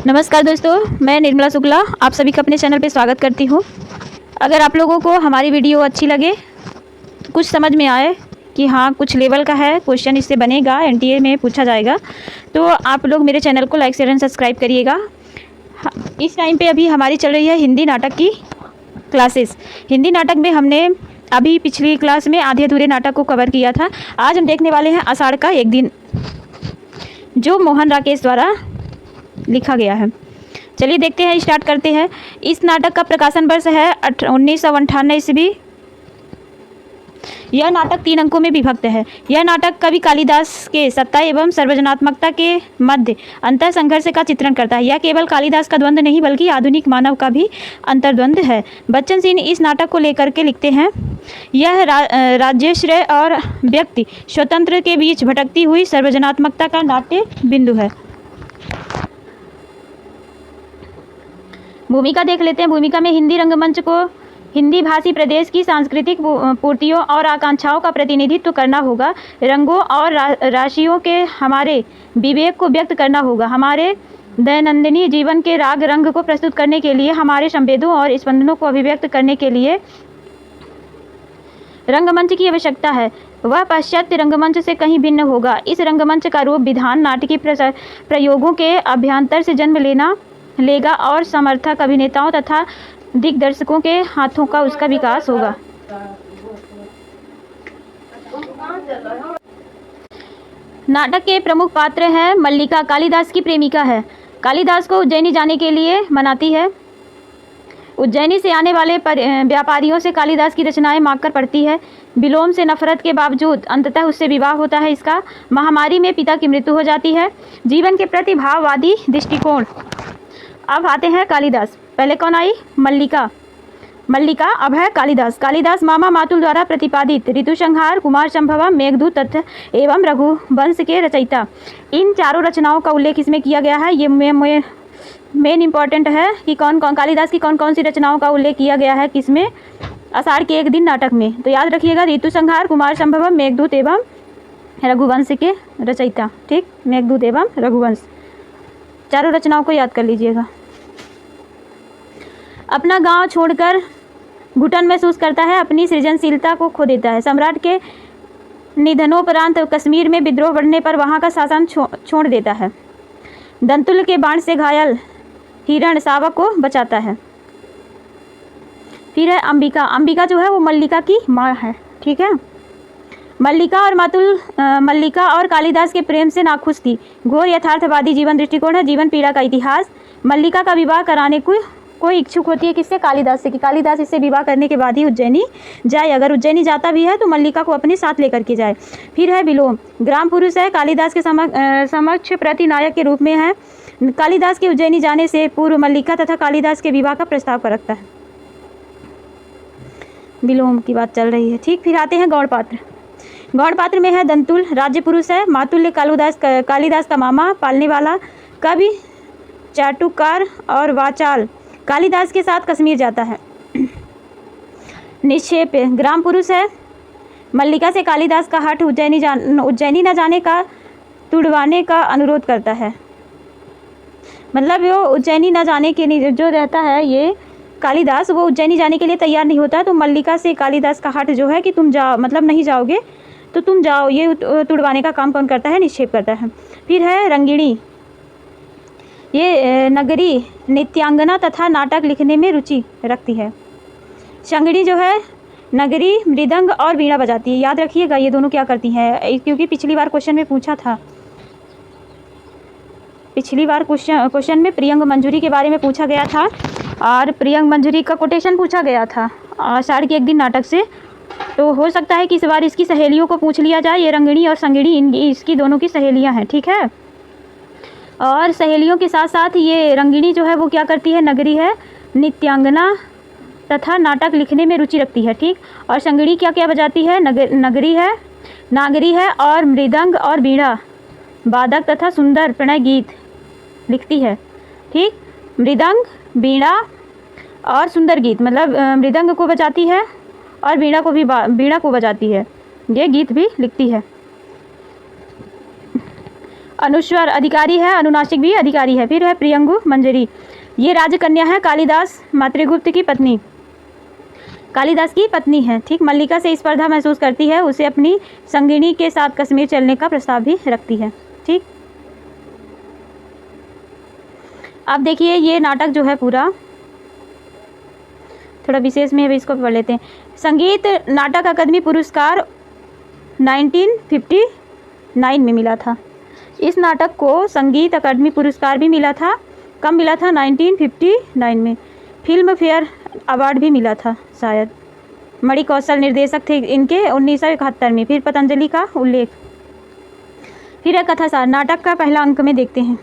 नमस्कार दोस्तों, मैं निर्मला शुक्ला आप सभी का अपने चैनल पे स्वागत करती हूँ। अगर आप लोगों को हमारी वीडियो अच्छी लगे, कुछ समझ में आए कि हाँ कुछ लेवल का है क्वेश्चन इससे बनेगा, एनटीए में पूछा जाएगा, तो आप लोग मेरे चैनल को लाइक शेयर एंड सब्सक्राइब करिएगा। इस टाइम पे अभी हमारी चल रही है हिंदी नाटक की क्लासेस। हिंदी नाटक में हमने अभी पिछली क्लास में आधे अधूरे नाटक को कवर किया था। आज हम देखने वाले हैं आषाढ़ का एक दिन, जो मोहन राकेश द्वारा लिखा गया है। चलिए देखते हैं, स्टार्ट करते हैं। इस नाटक का प्रकाशन वर्ष है 1958 ईस्वी। यह नाटक 3 अंकों में विभक्त है। यह नाटक कवि कालिदास के सत्ता एवं सर्वजनात्मकता के मध्य अंतर संघर्ष का चित्रण करता है। यह केवल कालिदास का द्वंद्व नहीं बल्कि आधुनिक मानव का भी अंतर्द्वंद है। बच्चन सिंह इस नाटक को लेकर के लिखते हैं, यह राज्याश्रय और व्यक्ति स्वतंत्र के बीच भटकती हुई सर्वजनात्मकता का नाट्य बिंदु है। भूमिका देख लेते हैं। भूमिका में हिंदी रंगमंच को हिंदी भाषी प्रदेश की सांस्कृतिक पूर्तियों और आकांक्षाओं का प्रतिनिधित्व करना होगा। रंगों और राशियों के हमारे विवेक को व्यक्त करना होगा। हमारे दैनंदिनी जीवन के राग रंग को प्रस्तुत करने के लिए, हमारे संवेदों और स्पंदनों को अभिव्यक्त करने के लिए रंगमंच की आवश्यकता है। वह पाश्चात्य रंगमंच से कहीं भिन्न होगा। इस रंगमंच का रूप विधान नाटकीय प्रयोगों के अभ्यंतर से जन्म लेगा और समर्थक अभिनेताओं तथा दिग्दर्शकों के हाथों का उसका विकास होगा। नाटक के प्रमुख पात्र हैं मल्लिका, कालिदास की प्रेमिका है। कालिदास को उज्जैनी जाने के लिए मनाती है। उज्जैनी से आने वाले व्यापारियों से कालिदास की रचनाएं मांगकर पढ़ती है। विलोम से नफरत के बावजूद अंततः उससे विवाह होता है इसका। महामारी में पिता की मृत्यु हो जाती है। जीवन के प्रति भाववादी दृष्टिकोण। अब आते हैं कालिदास। पहले कौन आई? मल्लिका। मल्लिका अब है कालिदास। कालिदास मामा मातुल द्वारा प्रतिपादित ऋतुसंहार, कुमार संभवा, मेघदूत तथा एवं रघुवंश के रचयिता। इन चारों रचनाओं का उल्लेख इसमें किया गया है। ये मेन इंपॉर्टेंट है कि कौन कौन कालिदास की कौन कौन सी रचनाओं का उल्लेख किया गया है किसमें, आषाढ़ के एक दिन नाटक में। तो याद रखिएगा, ऋतुसंहार, कुमार संभवा, मेघदूत एवं रघुवंश के रचयिता। ठीक, मेघदूत एवं रघुवंश, चारों रचनाओं को याद कर लीजिएगा। अपना गांव छोड़कर घुटन महसूस करता है, अपनी सृजनशीलता को खो देता है। सम्राट के निधनोपरांत कश्मीर में विद्रोह बढ़ने पर वहां का शासन छोड़ देता है। दंतुल के बाण से घायल हिरण शावक को बचाता है। फिर है अंबिका। अंबिका जो है वो मल्लिका की माँ है। ठीक है। मल्लिका और कालिदास के प्रेम से नाखुश थी। घोर यथार्थवादी जीवन दृष्टिकोण है। जीवन पीड़ा का इतिहास। मल्लिका का विवाह कराने कोई इच्छुक होती है किससे? कालिदास से, कि कालिदास इससे विवाह करने के बाद ही उज्जैनी जाए। अगर उज्जैनी जाता भी है तो मल्लिका को अपने साथ लेकर के जाए। फिर है विलोम। ग्राम पुरुष है, कालिदास के समक्ष प्रतिनायक के रूप में है। कालिदास के उज्जैनी जाने से पूर्व मल्लिका तथा कालिदास के विवाह का प्रस्ताव रखता है। विलोम की बात चल रही है। ठीक, फिर आते हैं गौड़ पात्र। गौड़ पात्र में है दंतुल, राज्य पुरुष है। मातुल्य कालिदास का मामा, पालने वाला, कवि, चाटुकार और वाचाल कालिदास के साथ कश्मीर जाता है। निक्षेप ग्राम पुरुष है। मल्लिका से कालिदास का हठ उज्जैनी न जाने का तुड़वाने का अनुरोध करता है। मतलब वो उज्जैनी न जाने के लिए जो रहता है ये कालिदास, वो उज्जैनी जाने के लिए तैयार नहीं होता है। तो मल्लिका से कालिदास का हठ जो है कि तुम जाओ, मतलब नहीं जाओगे तो तुम जाओ, ये तुड़वाने का काम कौन करता है? निक्षेप करता है। फिर है रंगिणी। ये नगरी नित्यांगना तथा नाटक लिखने में रुचि रखती है। शंगड़ी जो है नगरी मृदंग और वीणा बजाती है। याद रखिएगा ये दोनों क्या करती हैं, क्योंकि पिछली बार क्वेश्चन में पूछा था। पिछली बार क्वेश्चन में प्रियंग मंजूरी के बारे में पूछा गया था और प्रियंग मंजूरी का कोटेशन पूछा गया था आषाढ़ के एक दिन नाटक से। तो हो सकता है कि इस बार इसकी सहेलियों को पूछ लिया जाए। ये रंगिणी और संगिणी इसकी दोनों की सहेलियां हैं। ठीक है। और सहेलियों के साथ साथ ये रंगिणी जो है वो क्या करती है? नगरी है, नित्यांगना तथा नाटक लिखने में रुचि रखती है। ठीक। और संगिणी क्या क्या बजाती है? नागरी है और मृदंग और वीणा वादक तथा सुंदर प्रणय गीत लिखती है। ठीक। मृदंग, वीणा और सुंदर गीत, मतलब मृदंग को बजाती है और वीणा को बजाती है। ये गीत भी लिखती है। अनुस्वर अधिकारी है, अनुनासिक भी अधिकारी है। फिर है प्रियंगु मंजरी, ये राजकन्या है, कालिदास मातृगुप्त की पत्नी, कालिदास की पत्नी है। ठीक, मल्लिका से स्पर्धा महसूस करती है, उसे अपनी संगिनी के साथ कश्मीर चलने का प्रस्ताव भी रखती है। ठीक, अब देखिए ये नाटक जो है पूरा थोड़ा विशेष में, अभी इसको पढ़ लेते हैं। संगीत नाटक अकादमी पुरस्कार 1959 में मिला था। इस नाटक को संगीत अकादमी पुरस्कार भी मिला था। कब मिला था? 1959 में। फिल्म फेयर अवार्ड भी मिला था शायद। मणि कौशल निर्देशक थे इनके 1971 में। फिर पतंजलि का उल्लेख। फिर है कथासार, नाटक का पहला अंक में देखते हैं।